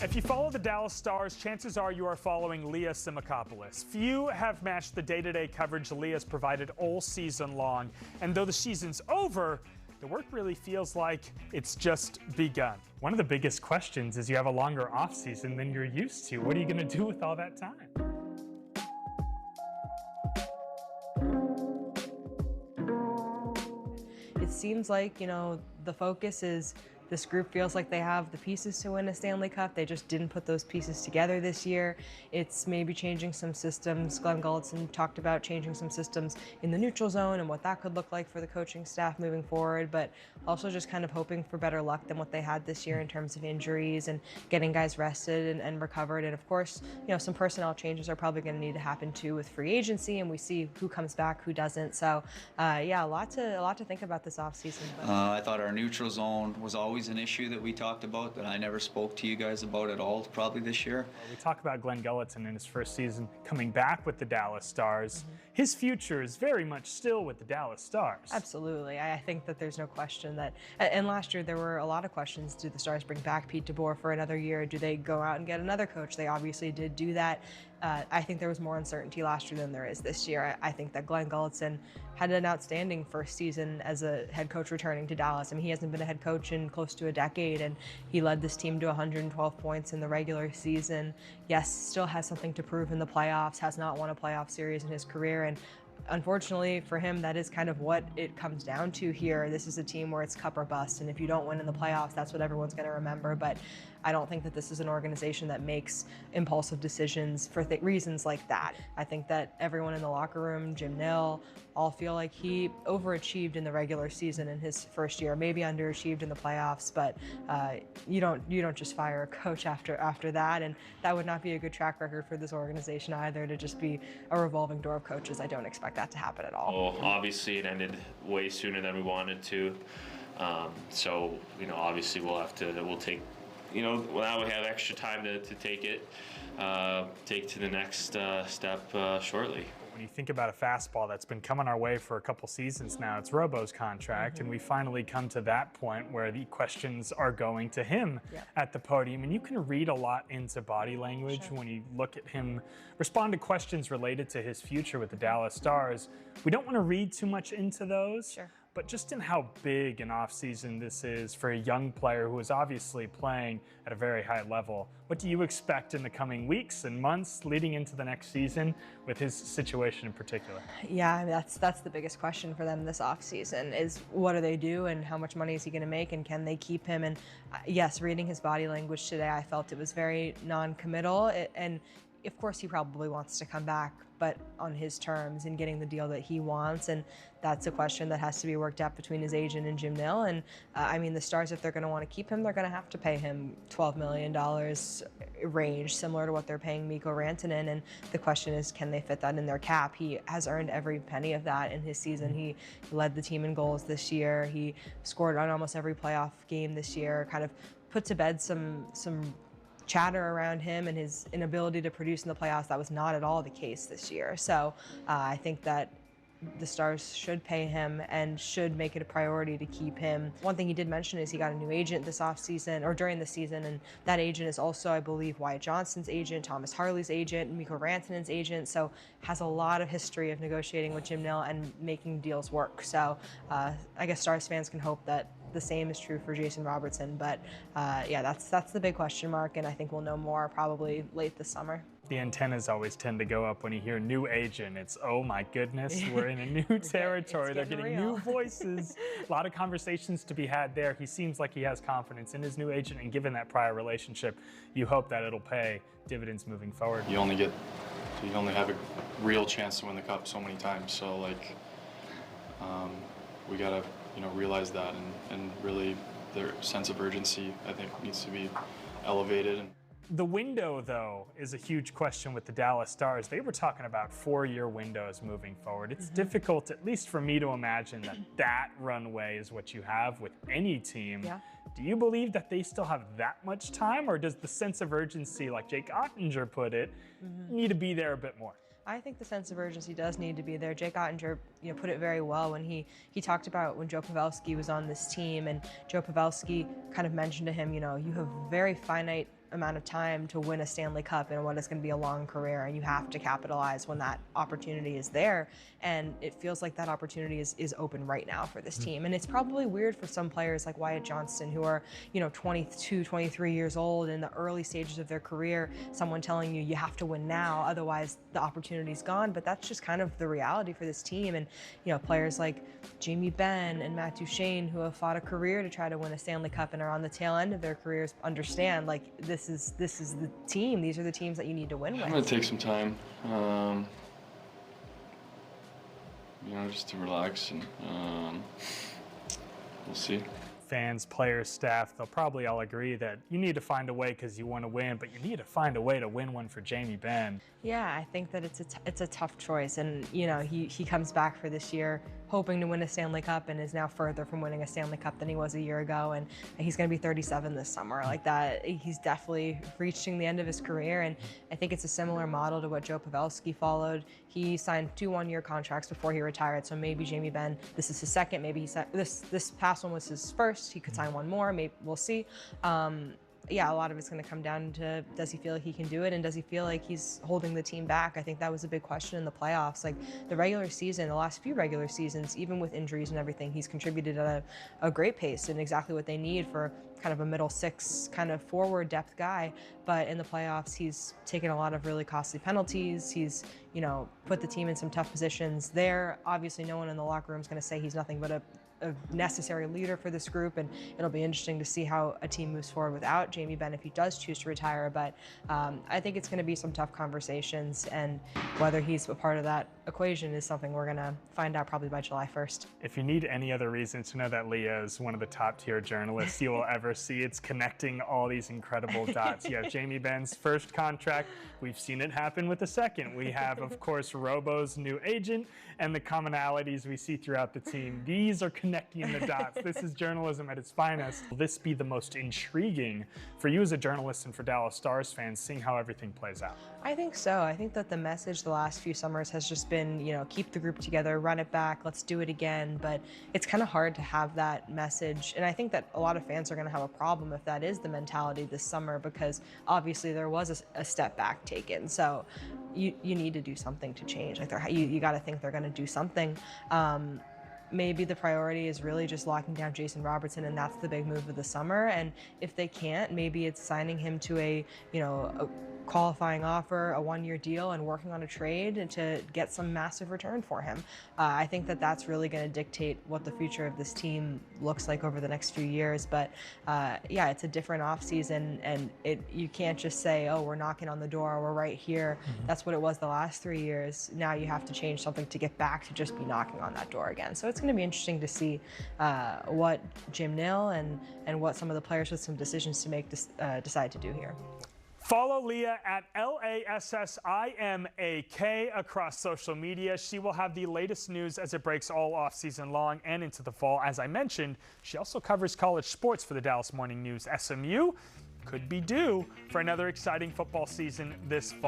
If you follow the Dallas Stars, chances are you are following Leah Assimakopoulos. Few have matched the day-to-day coverage Leah's provided all season long. And though the season's over, the work really feels like it's just begun. One of the biggest questions is you have a longer offseason than you're used to. What are you going to do with all that time? It seems like, the focus is this group feels like they have the pieces to win a Stanley Cup. They just didn't put those pieces together this year. It's maybe changing some systems. Glenn Gulutzan talked about changing some systems in the neutral zone and what that could look like for the coaching staff moving forward, but also just kind of hoping for better luck than what they had this year in terms of injuries and getting guys rested and recovered. And of course, some personnel changes are probably going to need to happen too with free agency, and we see who comes back, who doesn't. So yeah, a lot to think about this offseason. I thought our neutral zone was always an issue that we talked about that I never spoke to you guys about at all probably this year. We talk about Glenn Gulutzan in his first season coming back with the Dallas Stars. His future is very much still with the Dallas Stars. Absolutely. I think that there's no question that, and last year there were a lot of questions. Do the Stars bring back Pete DeBoer for another year? Do they go out and get another coach? They obviously did do that. I think there was more uncertainty last year than there is this year. I think that Glenn Gulutzan had an outstanding first season as a head coach returning to Dallas. I mean, he hasn't been a head coach in close to a decade, and he led this team to 112 points in the regular season. Yes, still has something to prove in the playoffs, has not won a playoff series in his career, and unfortunately for him, that is kind of what it comes down to here. This is a team where it's cup or bust, and if you don't win in the playoffs, that's what everyone's going to remember. But I don't think that this is an organization that makes impulsive decisions for reasons like that. I think that everyone in the locker room, Jim Nill, all feel like he overachieved in the regular season in his first year, maybe underachieved in the playoffs, but you don't just fire a coach after that, and that would not be a good track record for this organization either, to just be a revolving door of coaches. I don't expect that to happen at all. Well, obviously it ended way sooner than we wanted to, so obviously we'll take, now we have extra time to take to the next step shortly. When you think about a fastball that's been coming our way for a couple seasons now, it's Robo's contract, and we finally come to that point where the questions are going to him at the podium. And you can read a lot into body language when you look at him respond to questions related to his future with the Dallas Stars. We don't want to read too much into those. But just in how big an offseason this is for a young player who is obviously playing at a very high level, what do you expect in the coming weeks and months leading into the next season with his situation in particular? Yeah, that's the biggest question for them this offseason is what do they do and how much money is he going to make and can they keep him? And yes, reading his body language today, I felt it was very non-committal, and of course he probably wants to come back, but on his terms and getting the deal that he wants. And that's a question that has to be worked out between his agent and Jim Nill. And I mean, the Stars, if they're going to want to keep him, they're going to have to pay him $12 million range, similar to what they're paying Mikko Rantanen. And the question is, can they fit that in their cap? He has earned every penny of that in his season. He led the team in goals this year. He scored on almost every playoff game this year, kind of put to bed some chatter around him and his inability to produce in the playoffs. That was not at all the case this year. So I think that the Stars should pay him and should make it a priority to keep him. One thing he did mention is he got a new agent this offseason, or during the season, and that agent is also, I believe, Wyatt Johnston's agent, Thomas Harley's agent, Mikko Rantanen's agent, so has a lot of history of negotiating with Jim Nill and making deals work. So I guess Stars fans can hope that the same is true for Jason Robertson, but yeah, that's the big question mark, and I think we'll know more probably late this summer. The antennas always tend to go up when you hear new agent. It's, oh my goodness, we're in a new territory. They're getting new voices. A lot of conversations to be had there. He seems like he has confidence in his new agent, and given that prior relationship, you hope that it'll pay dividends moving forward. You only have a real chance to win the cup so many times. So we gotta realize that, and really their sense of urgency, I think, needs to be elevated. The window, though, is a huge question with the Dallas Stars. They were talking about 4-year windows moving forward. It's difficult, at least for me, to imagine that runway is what you have with any team. Do you believe that they still have that much time, or does the sense of urgency, like Jake Ottinger put it, need to be there a bit more? I think the sense of urgency does need to be there. Jake Ottinger, put it very well when he talked about when Joe Pavelski was on this team, and Joe Pavelski kind of mentioned to him, you have very finite amount of time to win a Stanley Cup in what is going to be a long career, and you have to capitalize when that opportunity is there. And it feels like that opportunity is open right now for this team. And it's probably weird for some players like Wyatt Johnston, who are, 22, 23 years old in the early stages of their career, someone telling you have to win now, otherwise the opportunity's gone. But that's just kind of the reality for this team. And, players like Jamie Benn and Matt Duchene, who have fought a career to try to win a Stanley Cup and are on the tail end of their careers, understand, like, this is the team. These are the teams that you need to win with. I'm going to take some time, just to relax, and we'll see. Fans, players, staff, they'll probably all agree that you need to find a way because you want to win, but you need to find a way to win one for Jamie Benn. Yeah, I think that it's a tough choice, and he comes back for this year hoping to win a Stanley Cup and is now further from winning a Stanley Cup than he was a year ago, and he's going to be 37 this summer. Like that, he's definitely reaching the end of his career, and I think it's a similar model to what Joe Pavelski followed. He signed 2 one-year contracts before he retired, so maybe Jamie Benn, this is his second, maybe this past one was his first, he could sign one more, maybe we'll see. Yeah, a lot of it's going to come down to, does he feel like he can do it, and does he feel like he's holding the team back? I think that was a big question in the playoffs. Like the regular season, the last few regular seasons, even with injuries and everything, he's contributed at a great pace and exactly what they need for kind of a middle 6 kind of forward depth guy. But in the playoffs, he's taken a lot of really costly penalties. He's, put the team in some tough positions there. Obviously, no one in the locker room is going to say he's nothing but a necessary leader for this group, and it'll be interesting to see how a team moves forward without Jamie Benn if he does choose to retire. But I think it's going to be some tough conversations, and whether he's a part of that equation is something we're going to find out probably by July 1st. If you need any other reason to know that Leah is one of the top tier journalists you will ever see, it's connecting all these incredible dots. You have Jamie Benn's first contract. We've seen it happen with the second. We have, of course, Robo's new agent and the commonalities we see throughout the team. These are connecting the dots. This is journalism at its finest. Will this be the most intriguing for you as a journalist and for Dallas Stars fans, seeing how everything plays out? I think so. I think that the message the last few summers has just been, keep the group together, run it back, let's do it again. But it's kind of hard to have that message. And I think that a lot of fans are going to have a problem if that is the mentality this summer, because obviously there was a step back taken. So you need to do something to change. Like you got to think they're going to do something. Maybe the priority is really just locking down Jason Robertson, and that's the big move of the summer. And if they can't, maybe it's signing him to a qualifying offer, a 1-year deal, and working on a trade to get some massive return for him. I think that that's really going to dictate what the future of this team looks like over the next few years. But yeah, it's a different offseason, and you can't just say, oh, we're knocking on the door, we're right here. Mm-hmm. That's what it was the last 3 years. Now you have to change something to get back to just be knocking on that door again. So it's going to be interesting to see what Jim Nill and what some of the players with some decisions to make decide to do here. Follow Leah at LASSIMAK across social media. She will have the latest news as it breaks all off-season long and into the fall. As I mentioned, she also covers college sports for the Dallas Morning News. SMU could be due for another exciting football season this fall.